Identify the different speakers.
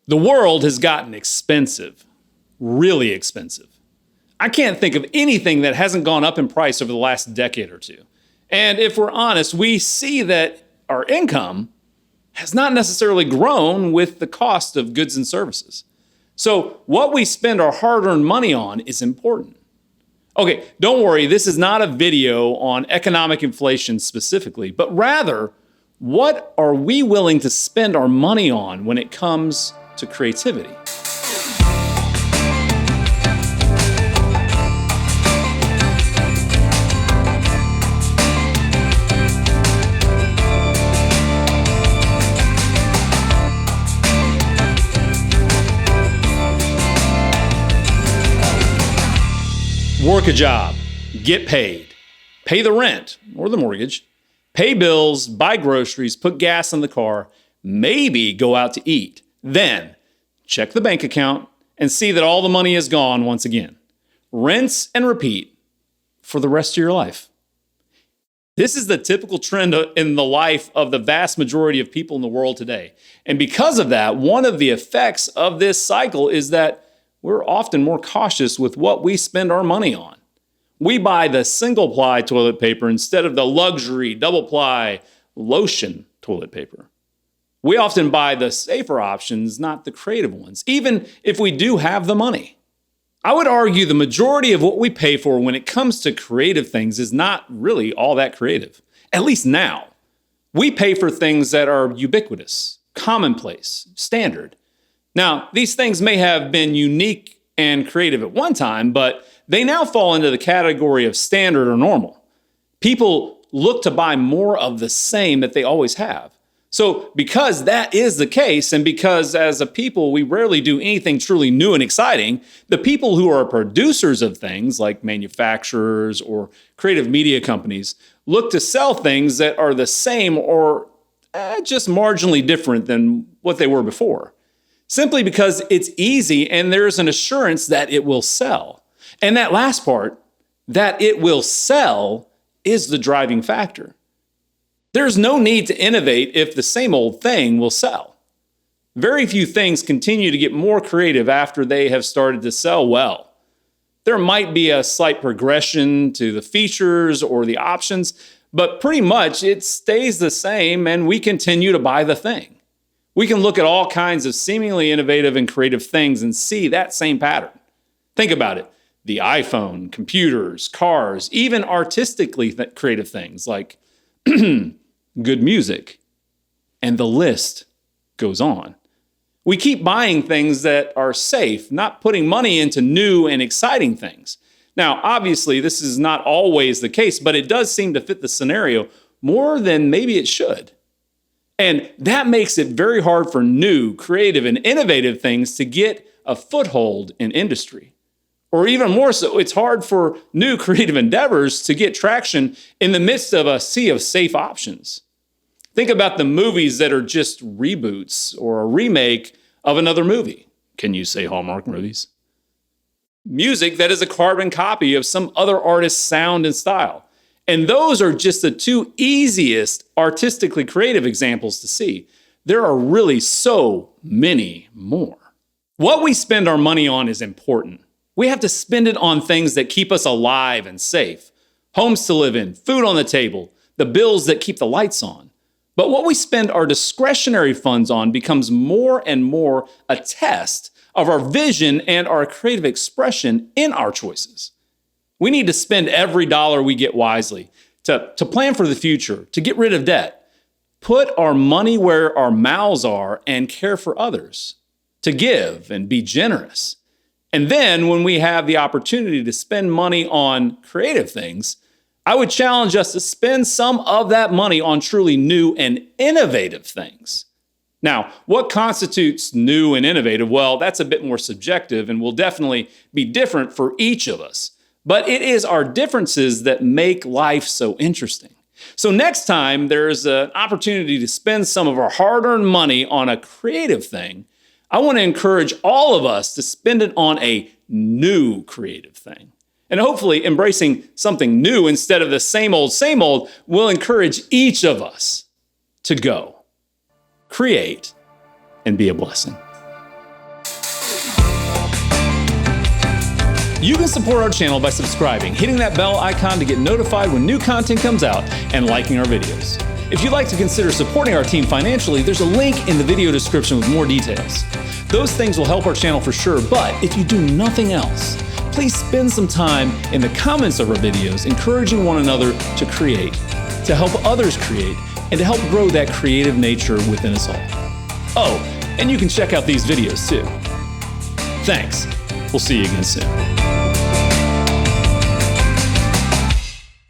Speaker 1: The world has gotten expensive, really expensive. I can't think of anything that hasn't gone up in price over the last decade or two. And if we're honest, we see that our income has not necessarily grown with the cost of goods and services. So what we spend our hard-earned money on is important. Okay, don't worry, this is not a video on economic inflation specifically, but rather, what are we willing to spend our money on when it comes to creativity? Work a job, get paid, pay the rent or the mortgage, pay bills, buy groceries, put gas in the car, maybe go out to eat. Then check the bank account and see that all the money is gone once again. Rinse and repeat for the rest of your life. This is the typical trend in the life of the vast majority of people in the world today. And because of that, one of the effects of this cycle is that we're often more cautious with what we spend our money on. We buy the single-ply toilet paper instead of the luxury double-ply lotion toilet paper. We often buy the safer options, not the creative ones, even if we do have the money. I would argue the majority of what we pay for when it comes to creative things is not really all that creative, at least now. We pay for things that are ubiquitous, commonplace, standard. Now, these things may have been unique and creative at one time, but they now fall into the category of standard or normal. People look to buy more of the same that they always have. So because that is the case, and because as a people we rarely do anything truly new and exciting, the people who are producers of things like manufacturers or creative media companies look to sell things that are the same or just marginally different than what they were before. Simply because it's easy and there's an assurance that it will sell. And that last part, that it will sell, is the driving factor. There's no need to innovate if the same old thing will sell. Very few things continue to get more creative after they have started to sell well. There might be a slight progression to the features or the options, but pretty much it stays the same and we continue to buy the thing. We can look at all kinds of seemingly innovative and creative things and see that same pattern. Think about it. The iPhone, computers, cars, even artistically creative things like good music. And the list goes on. We keep buying things that are safe, not putting money into new and exciting things. Now, obviously, this is not always the case, but it does seem to fit the scenario more than maybe it should. And that makes it very hard for new, creative, and innovative things to get a foothold in industry. Or even more so, it's hard for new creative endeavors to get traction in the midst of a sea of safe options. Think about the movies that are just reboots or a remake of another movie. Can you say Hallmark movies? Music that is a carbon copy of some other artist's sound and style. And those are just the two easiest artistically creative examples to see. There are really so many more. What we spend our money on is important. We have to spend it on things that keep us alive and safe. Homes to live in, food on the table, the bills that keep the lights on. But what we spend our discretionary funds on becomes more and more a test of our vision and our creative expression in our choices. We need to spend every dollar we get wisely, to plan for the future, to get rid of debt, put our money where our mouths are and care for others, to give and be generous. And then when we have the opportunity to spend money on creative things, I would challenge us to spend some of that money on truly new and innovative things. Now, what constitutes new and innovative? Well, that's a bit more subjective and will definitely be different for each of us. But it is our differences that make life so interesting. So next time there's an opportunity to spend some of our hard-earned money on a creative thing, I want to encourage all of us to spend it on a new creative thing. And hopefully embracing something new instead of the same old will encourage each of us to go, create, and be a blessing. You can support our channel by subscribing, hitting that bell icon to get notified when new content comes out, and liking our videos. If you'd like to consider supporting our team financially, there's a link in the video description with more details. Those things will help our channel for sure, but if you do nothing else, please spend some time in the comments of our videos encouraging one another to create, to help others create, and to help grow that creative nature within us all. Oh, and you can check out these videos too. Thanks. We'll see you again soon.